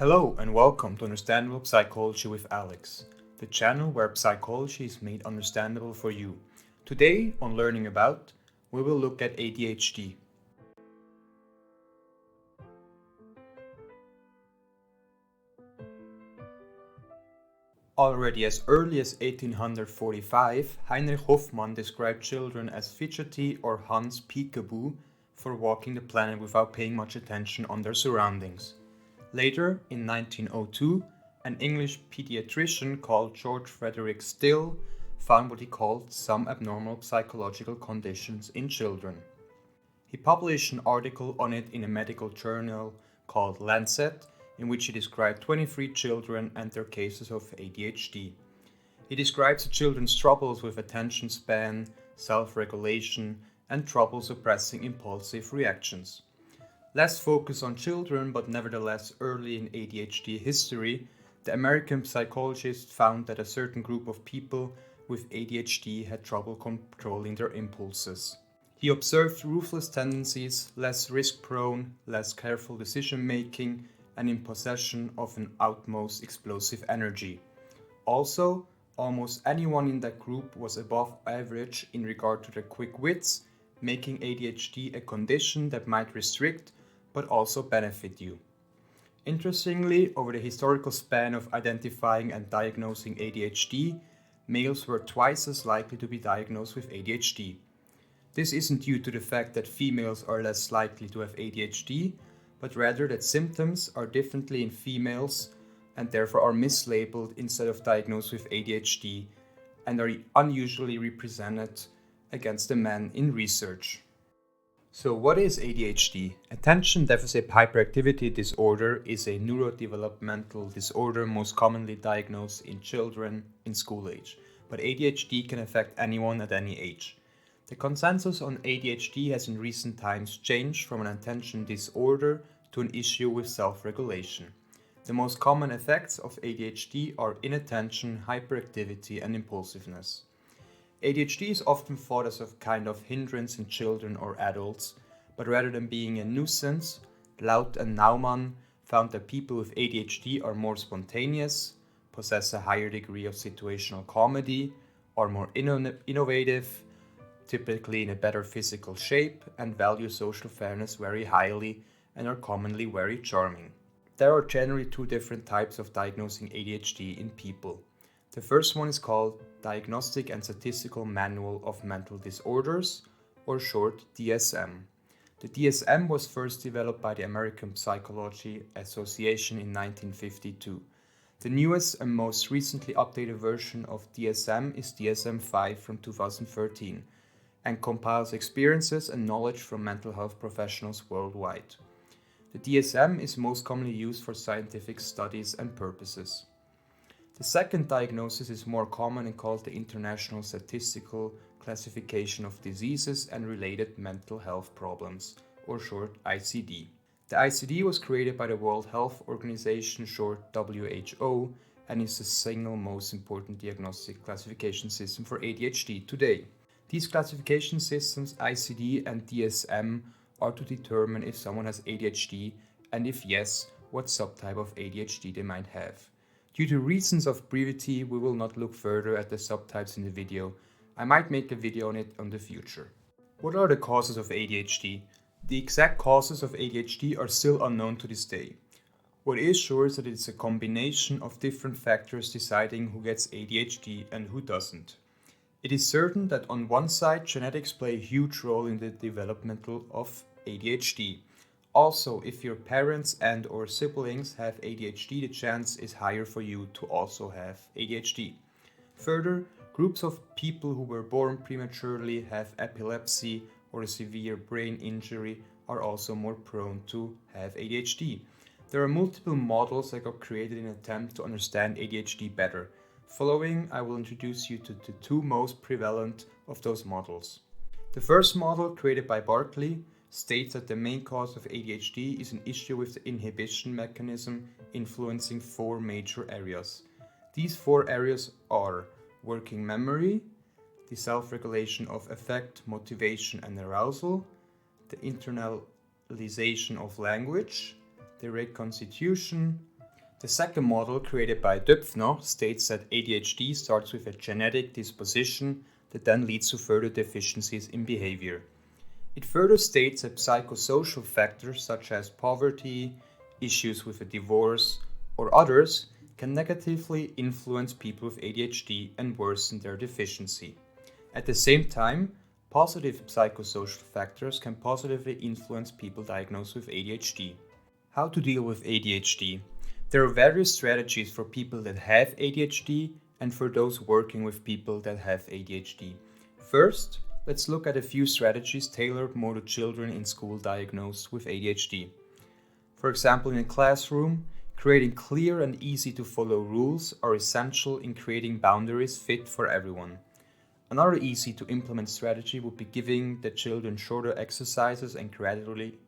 Hello and welcome to Understandable Psychology with Alex, the channel where psychology is made understandable for you. Today on Learning About, we will look at ADHD. Already as early as 1845, Heinrich Hoffmann described children as fidgety or Hans peekaboo for walking the planet without paying much attention on their surroundings. Later, in 1902, an English pediatrician called George Frederick Still found what he called some abnormal psychological conditions in children. He published an article on it in a medical journal called Lancet, in which he described 23 children and their cases of ADHD. He describes the children's troubles with attention span, self-regulation, and trouble suppressing impulsive reactions. Less focus on children, but nevertheless early in ADHD history, the American psychologist found that a certain group of people with ADHD had trouble controlling their impulses. He observed ruthless tendencies, less risk-prone, less careful decision-making, and in possession of an utmost explosive energy. Also, almost anyone in that group was above average in regard to their quick wits, making ADHD a condition that might restrict but also benefit you. Interestingly, over the historical span of identifying and diagnosing ADHD, males were twice as likely to be diagnosed with ADHD. This isn't due to the fact that females are less likely to have ADHD, but rather that symptoms are differently in females and therefore are mislabeled instead of diagnosed with ADHD and are unusually represented against the men in research. So what is ADHD? Attention Deficit Hyperactivity Disorder is a neurodevelopmental disorder most commonly diagnosed in children in school age, but ADHD can affect anyone at any age. The consensus on ADHD has in recent times changed from an attention disorder to an issue with self-regulation. The most common effects of ADHD are inattention, hyperactivity, and impulsiveness. ADHD is often thought as a kind of hindrance in children or adults, but rather than being a nuisance, Laut and Naumann found that people with ADHD are more spontaneous, possess a higher degree of situational comedy, are more innovative, typically in a better physical shape, and value social fairness very highly and are commonly very charming. There are generally two different types of diagnosing ADHD in people. The first one is called Diagnostic and Statistical Manual of Mental Disorders, or short DSM. The DSM was first developed by the American Psychology Association in 1952. The newest and most recently updated version of DSM is DSM-5 from 2013 and compiles experiences and knowledge from mental health professionals worldwide. The DSM is most commonly used for scientific studies and purposes. The second diagnosis is more common and called the International Statistical Classification of Diseases and Related Mental Health Problems, or short ICD. The ICD was created by the World Health Organization, short WHO, and is the single most important diagnostic classification system for ADHD today. These classification systems, ICD and DSM, are to determine if someone has ADHD and if yes, what subtype of ADHD they might have. Due to reasons of brevity, we will not look further at the subtypes in the video. I might make a video on it in the future. What are the causes of ADHD? The exact causes of ADHD are still unknown to this day. What is sure is that it is a combination of different factors deciding who gets ADHD and who doesn't. It is certain that on one side, genetics play a huge role in the developmental of ADHD. Also, if your parents and or siblings have ADHD, the chance is higher for you to also have ADHD. Further, groups of people who were born prematurely, have epilepsy or a severe brain injury are also more prone to have ADHD. There are multiple models that got created in an attempt to understand ADHD better. Following, I will introduce you to the two most prevalent of those models. The first model, created by Barkley, states that the main cause of ADHD is an issue with the inhibition mechanism influencing four major areas. These four areas are working memory, the self-regulation of affect, motivation and arousal, the internalization of language, the reconstitution, The second model, created by Döpfner, states that ADHD starts with a genetic disposition that then leads to further deficiencies in behavior. It further states that psychosocial factors such as poverty, issues with a divorce, or others can negatively influence people with ADHD and worsen their deficiency. At the same time, positive psychosocial factors can positively influence people diagnosed with ADHD. How to deal with ADHD? There are various strategies for people that have ADHD and for those working with people that have ADHD. First, let's look at a few strategies tailored more to children in school diagnosed with ADHD. For example, in a classroom, creating clear and easy to follow rules are essential in creating boundaries fit for everyone. Another easy to implement strategy would be giving the children shorter exercises and gradually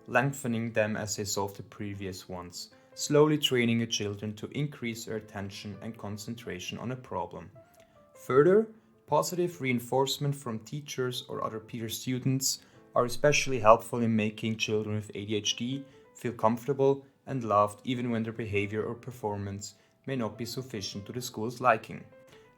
lengthening them as they solve the previous ones, slowly training your children to increase their attention and concentration on a problem. Further, positive reinforcement from teachers or other peer students are especially helpful in making children with ADHD feel comfortable and loved even when their behavior or performance may not be sufficient to the school's liking.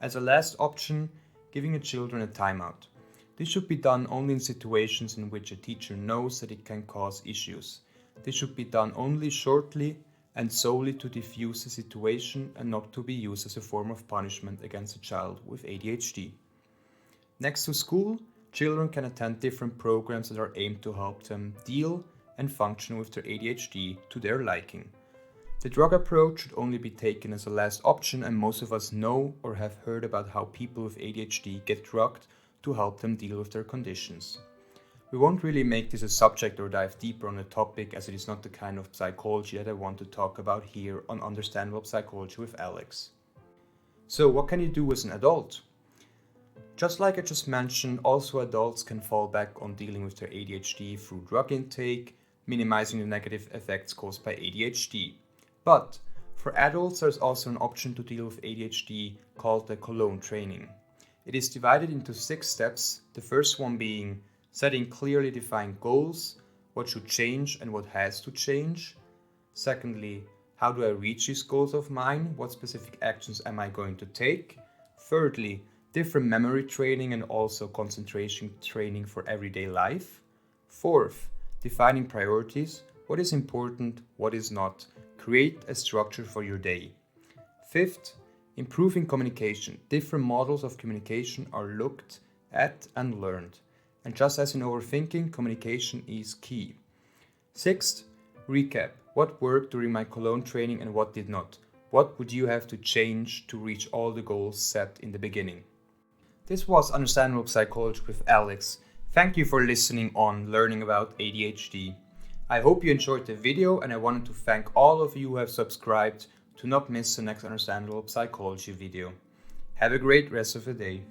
As a last option, giving the children a timeout. This should be done only in situations in which a teacher knows that it can cause issues. This should be done only shortly and solely to diffuse the situation and not to be used as a form of punishment against a child with ADHD. Next to school, children can attend different programs that are aimed to help them deal and function with their ADHD to their liking. The drug approach should only be taken as a last option, and most of us know or have heard about how people with ADHD get drugged to help them deal with their conditions. We won't really make this a subject or dive deeper on the topic, as it is not the kind of psychology that I want to talk about here on Understandable Psychology with Alex. So what can you do as an adult? Just like I just mentioned, also adults can fall back on dealing with their ADHD through drug intake, minimizing the negative effects caused by ADHD. But for adults, there's also an option to deal with ADHD called the Cologne Training. It is divided into 6 steps, the first one being setting clearly defined goals, what should change and what has to change. Secondly, how do I reach these goals of mine? What specific actions am I going to take? Thirdly, different memory training and also concentration training for everyday life. Fourth, defining priorities, what is important, what is not. Create a structure for your day. Fifth, improving communication. Different models of communication are looked at and learned. And just as in overthinking, communication is key. Sixth, recap. What worked during my Cologne training and what did not? What would you have to change to reach all the goals set in the beginning? This was Understandable Psychology with Alex. Thank you for listening on learning about ADHD. I hope you enjoyed the video, and I wanted to thank all of you who have subscribed to not miss the next Understandable Psychology video. Have a great rest of the day.